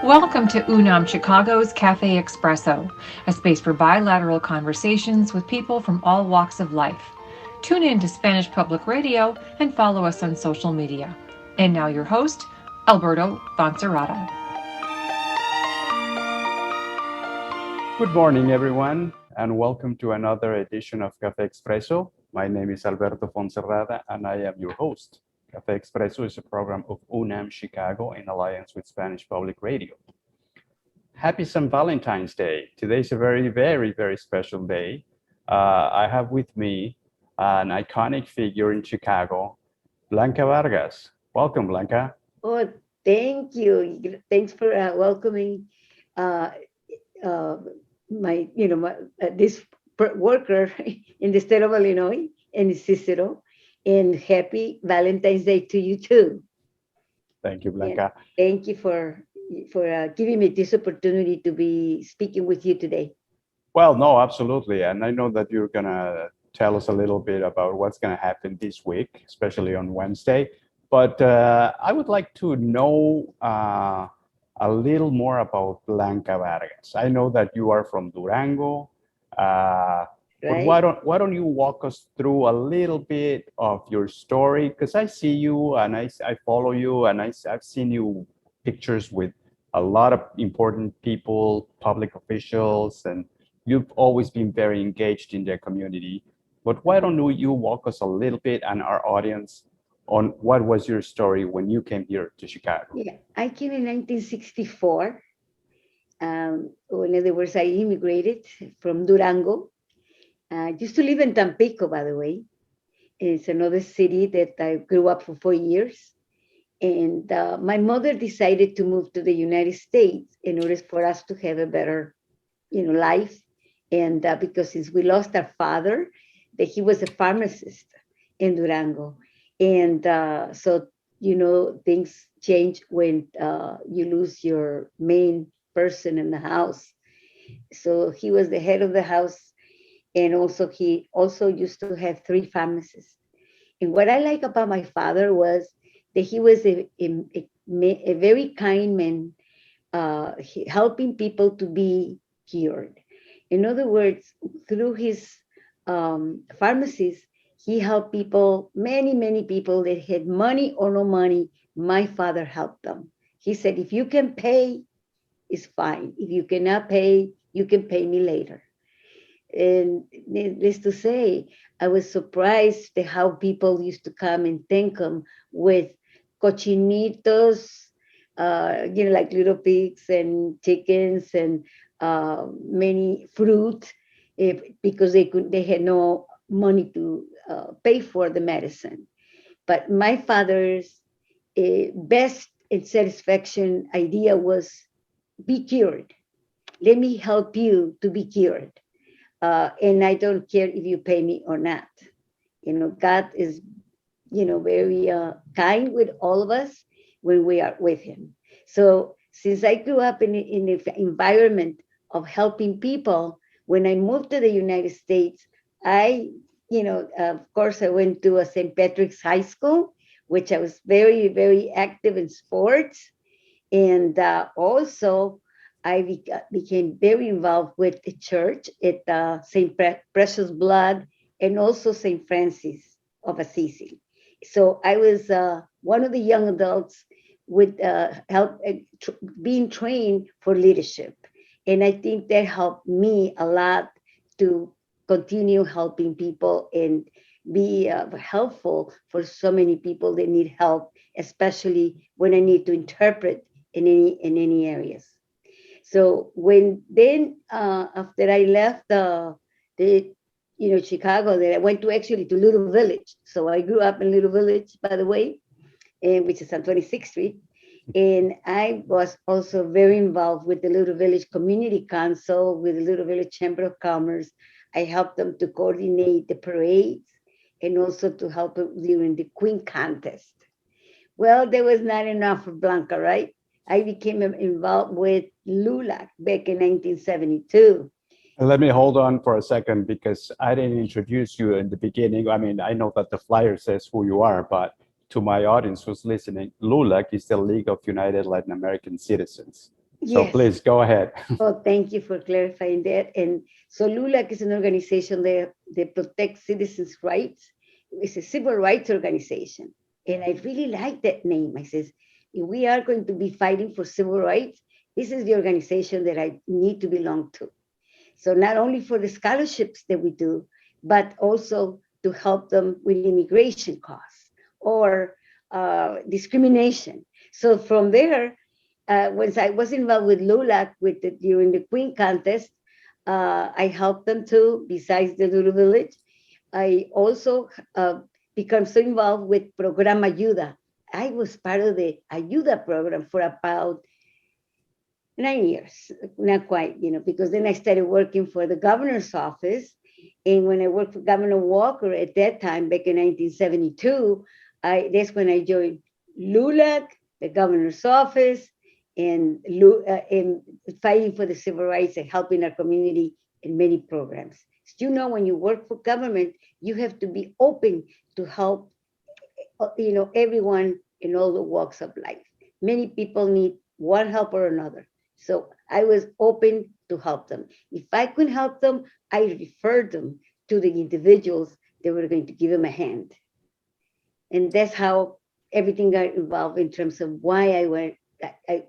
Welcome to UNAM Chicago's CAFÉ EXPRESSO, a space for bilateral conversations with people from all walks of life. Tune in to Spanish Public Radio and follow us on social media. And now your host, Alberto Foncerrada. Good morning, everyone, and welcome to another edition of Café Expresso. My name is Alberto Foncerrada, and I am your host. Café Expresso is a program of UNAM Chicago in alliance with Spanish Public Radio. Happy St. Valentine's Day. Today is a very, very, very special day. I have with me an iconic figure in Chicago, Blanca Vargas. Welcome, Blanca. Oh, thank you. Thanks for welcoming this worker in the state of Illinois in Cicero. And happy Valentine's Day to you too. Thank you, Blanca. And thank you for giving me this opportunity to be speaking with you today. Well, no, absolutely. And I know that you're going to tell us a little bit about what's going to happen this week, especially on Wednesday. But I would like to know a little more about Blanca Vargas. I know that you are from Durango. But why don't you walk us through a little bit of your story? Because I see you and I follow you and I've seen you pictures with a lot of important people, public officials, and you've always been very engaged in the community. But why don't you walk us a little bit and our audience on what was your story when you came here to Chicago? Yeah, I came in 1964. In other words, I immigrated from Durango. I used to live in Tampico, by the way. It's another city that I grew up for 4 years. And my mother decided to move to the United States in order for us to have a better, life. And because since we lost our father, that he was a pharmacist in Durango. And so, things change when you lose your main person in the house. So he was the head of the house. And also, he also used to have 3 pharmacies. And what I like about my father was that he was a very kind man, helping people to be cured. In other words, through his pharmacies, he helped people, many, many people that had money or no money. My father helped them. He said, if you can pay, it's fine. If you cannot pay, you can pay me later. And needless to say, I was surprised at how people used to come and thank him with cochinitos, like little pigs and chickens and many fruit, because they had no money to pay for the medicine. But my father's best and satisfaction idea was be cured. Let me help you to be cured. And I don't care if you pay me or not. God is, very kind with all of us when we are with him. So since I grew up in the environment of helping people, when I moved to the United States, of course, I went to a St. Patrick's High School, which I was very, very active in sports. And also, I became very involved with the church at St. Precious Blood and also St. Francis of Assisi. So I was one of the young adults with help being trained for leadership. And I think that helped me a lot to continue helping people and be helpful for so many people that need help, especially when I need to interpret in any areas. So after I left Chicago, that I went to Little Village. So I grew up in Little Village, by the way, which is on 26th Street. And I was also very involved with the Little Village Community Council, with the Little Village Chamber of Commerce. I helped them to coordinate the parades and also to help during the Queen Contest. Well, there was not enough for Blanca, right? I became involved with LULAC back in 1972. Let me hold on for a second because I didn't introduce you in the beginning. I mean, I know that the flyer says who you are, but to my audience who's listening, LULAC is the League of United Latin American Citizens. So Yes. please go ahead. Oh, thank you for clarifying that. And so LULAC is an organization that protects citizens' rights. It's a civil rights organization. And I really like that name. I says, if we are going to be fighting for civil rights, this is the organization that I need to belong to. So not only for the scholarships that we do, but also to help them with immigration costs or discrimination. So from there, once I was involved with LULAC during the Queen contest, I helped them too, besides the Lulu Village. I also become so involved with Programa Ayuda. I was part of the Ayuda program for about 9 years, not quite, because then I started working for the governor's office. And when I worked for Governor Walker at that time, back in 1972, that's when I joined LULAC, the governor's office, and fighting for the civil rights and helping our community in many programs. So, when you work for government, you have to be open to help, everyone in all the walks of life. Many people need one help or another. So I was open to help them. If I couldn't help them, I referred them to the individuals that were going to give them a hand. And that's how everything got involved in terms of why I went.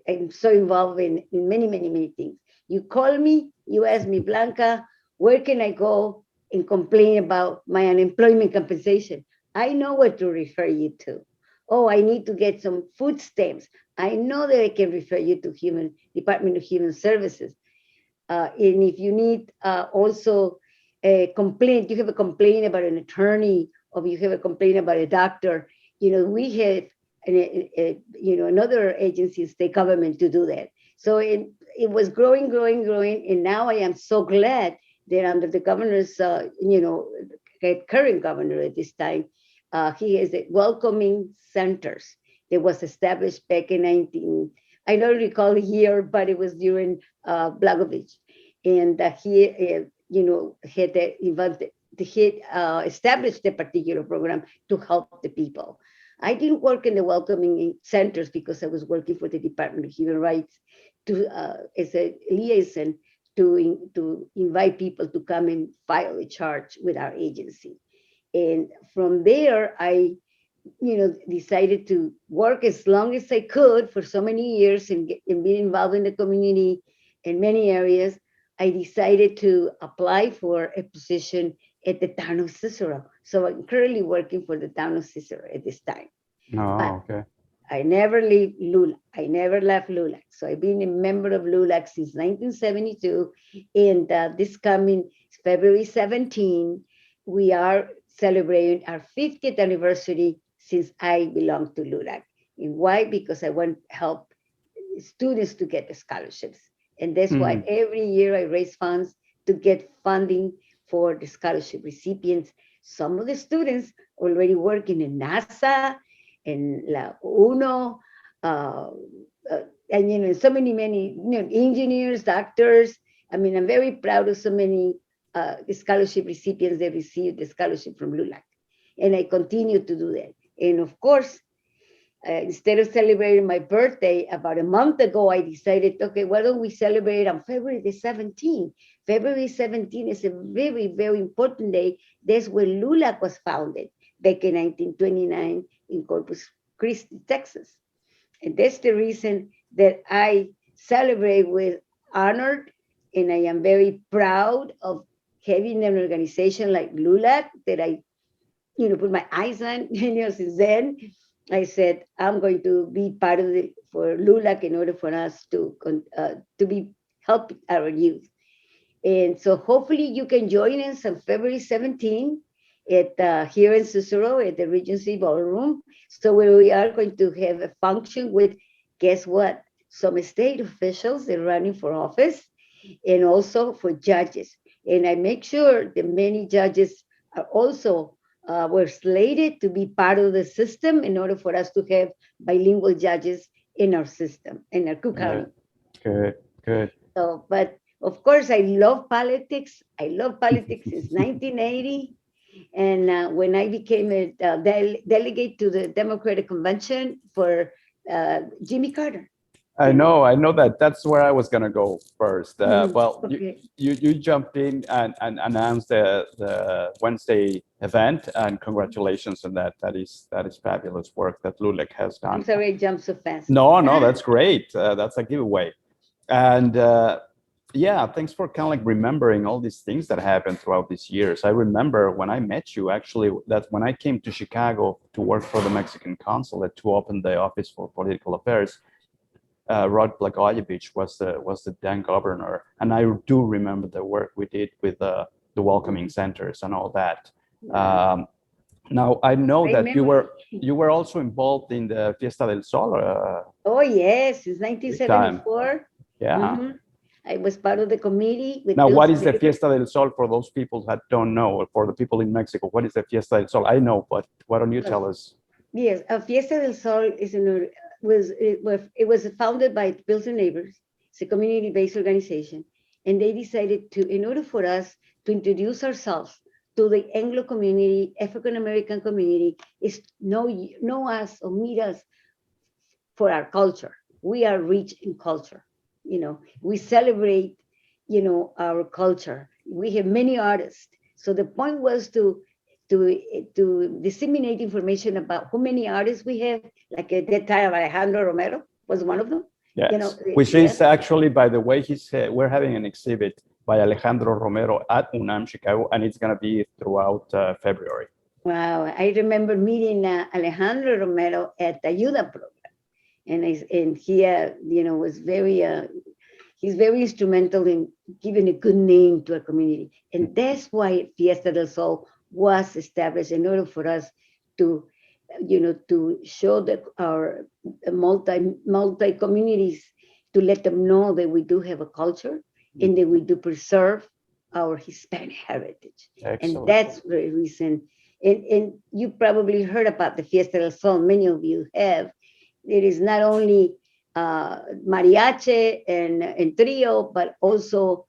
I'm so involved in many, many, many things. You call me, you ask me, Blanca, where can I go and complain about my unemployment compensation? I know what to refer you to. Oh, I need to get some food stamps. I know that I can refer you to Department of Human Services. And if you need also a complaint, you have a complaint about an attorney, or you have a complaint about a doctor, we have another agency, state government, to do that. So it was growing, and now I am so glad that under the governor's, current governor at this time, he has a welcoming centers that was established back in I don't recall the year, but it was during Blagovich. And he, had established a particular program to help the people. I didn't work in the welcoming centers because I was working for the Department of Human Rights as a liaison to invite people to come and file a charge with our agency. And from there, I decided to work as long as I could for so many years and be involved in the community in many areas. I decided to apply for a position at the town of Cicero. So I'm currently working for the town of Cicero at this time. Oh, okay. I never leave LULAC. I never left LULAC. So I've been a member of LULAC since 1972. And this coming February 17, we are celebrating our 50th anniversary since I belong to LULAC. And why? Because I want to help students to get the scholarships. And that's why every year I raise funds to get funding for the scholarship recipients. Some of the students already working in NASA, in La Uno, and so many engineers, doctors. I mean, I'm very proud of so many scholarship recipients that received the scholarship from LULAC, and I continue to do that. And of course, instead of celebrating my birthday, about a month ago, I decided, okay, why don't we celebrate on February the 17th? February 17th is a very, very important day. That's when LULAC was founded back in 1929 in Corpus Christi, Texas. And that's the reason that I celebrate with honored, and I am very proud of having an organization like LULAC that I, put my eyes on, since then. I said, I'm going to be part of it for LULAC in order for us to be help our youth. And so hopefully you can join us on February 17 at here in Cicero at the Regency Ballroom. So we are going to have a function with, guess what? Some state officials that are running for office, and also for judges. And I make sure that many judges are also were slated to be part of the system in order for us to have bilingual judges in our system, in our Cook County. Good. So, but of course, I love politics. I love politics since 1980. And when I became a delegate to the Democratic Convention for Jimmy Carter. I know that that's where I was gonna go first. Well, Okay. you jumped in and announced the Wednesday event, and congratulations on that. That is fabulous work that LULAC has done. I'm sorry I jumped so fast. No, that's great. That's a giveaway. And yeah, thanks for kind of like remembering all these things that happened throughout these years. I remember when I met you, actually, that when I came to Chicago to work for the Mexican consulate to open the Office for Political Affairs, Rod Blagojevich was the then governor, and I do remember the work we did with the welcoming centers and all that. Now I know Great that memory. you were also involved in the Fiesta del Sol. Oh yes, since 1974. Yeah. Mhm. I was part of the committee. With Now, Bill what is the Slater. Fiesta del Sol for those people that don't know, or for the people in Mexico? What is the Fiesta del Sol? I know, but why don't you tell us? Yes, Fiesta del Sol it was founded by Bills and Neighbors. It's a community-based organization, and they decided to, in order for us to introduce ourselves to the Anglo community, African American community, is know us or meet us for our culture. We are rich in culture. We celebrate, our culture. We have many artists. So the point was to disseminate information about how many artists we have, like at that time, Alejandro Romero was one of them. Yes, which is actually, by the way, we're having an exhibit by Alejandro Romero at UNAM Chicago, and it's going to be throughout February. Wow, I remember meeting Alejandro Romero at the Ayuda program, and he, was very, he's very instrumental in giving a good name to our community, and that's why Fiesta del Sol was established in order for us to, to show that our multi communities, to let them know that we do have a culture and that we do preserve our Hispanic heritage. Excellent. And that's the reason. And you probably heard about the Fiesta del Sol. Many of you have. It is not only mariachi and trio, but also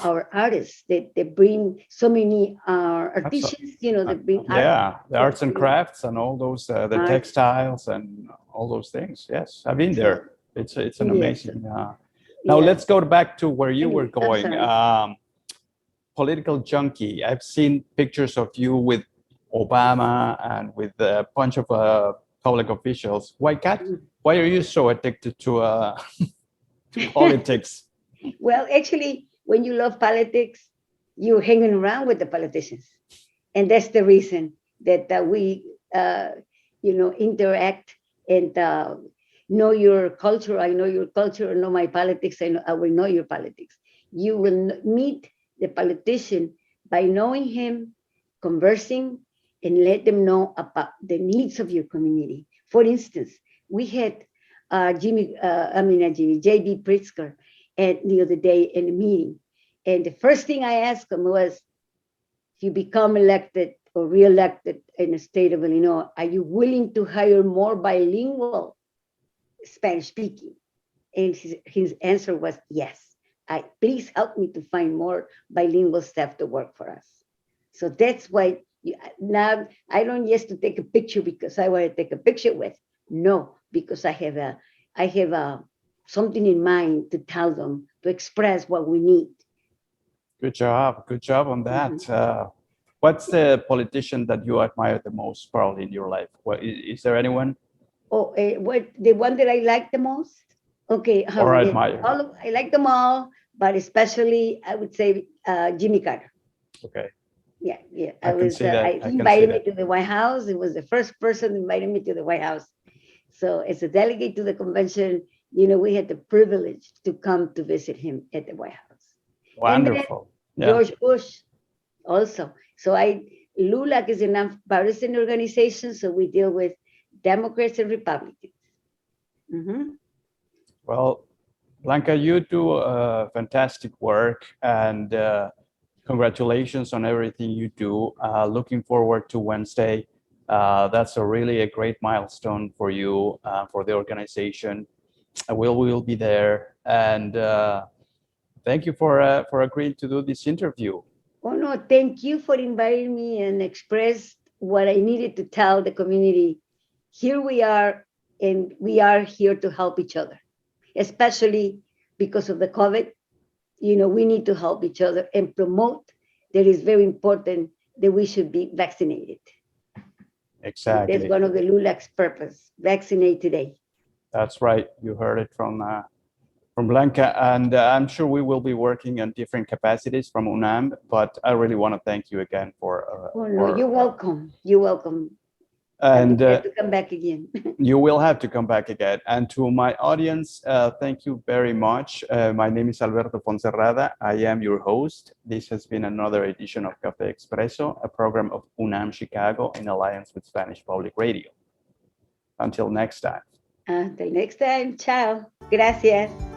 our artists that bring so many artisans, that bring the arts and crafts and all those the textiles and all those things. Yes, I've been there. It's an amazing. Now let's go back to where you were going. Political junkie. I've seen pictures of you with Obama and with a bunch of public officials. Why are you so addicted to politics? Well, actually, when you love politics, you're hanging around with the politicians. And that's the reason that we, interact and know your culture. I know your culture, know my politics. I will know your politics. You will meet the politician by knowing him, conversing, and let them know about the needs of your community. For instance, we had JB Pritzker the other day in a meeting. And the first thing I asked him was, if you become elected or re-elected in the state of Illinois, are you willing to hire more bilingual Spanish speaking? And his answer was yes. Please help me to find more bilingual staff to work for us. So that's why now I don't just to take a picture because I want to take a picture with. No, because I have something in mind to tell them, to express what we need. Good job on that. Mm-hmm. What's the politician that you admire the most, probably, in your life? Is there anyone? Oh, the one that I like the most? Okay. Or admire? I like them all, but especially I would say Jimmy Carter. Okay. Yeah. He invited me to the White House. It was the first person who invited me to the White House. So as a delegate to the convention, we had the privilege to come to visit him at the White House. Wonderful. And George Bush also. So LULAC is a nonpartisan organization, so we deal with Democrats and Republicans. Mm-hmm. Well, Blanca, you do fantastic work, and congratulations on everything you do. Looking forward to Wednesday. That's really a great milestone for you, for the organization. We'll be there, and thank you for agreeing to do this interview. Oh no, thank you for inviting me and express what I needed to tell the community. Here we are, and we are here to help each other. especially because of the COVID. We need to help each other and promote that it's very important that we should be vaccinated. Exactly. That's one of the LULAC's purpose, vaccinate today. That's right. You heard it from Blanca, and I'm sure we will be working on different capacities from UNAM, but I really want to thank you again for... You're welcome. You're welcome. And to come back again. You will have to come back again. And to my audience, thank you very much. My name is Alberto Foncerrada. I am your host. This has been another edition of CAFÉ EXPRESSO, a program of UNAM Chicago in alliance with Spanish Public Radio. Until next time. Until next time. Ciao. Gracias.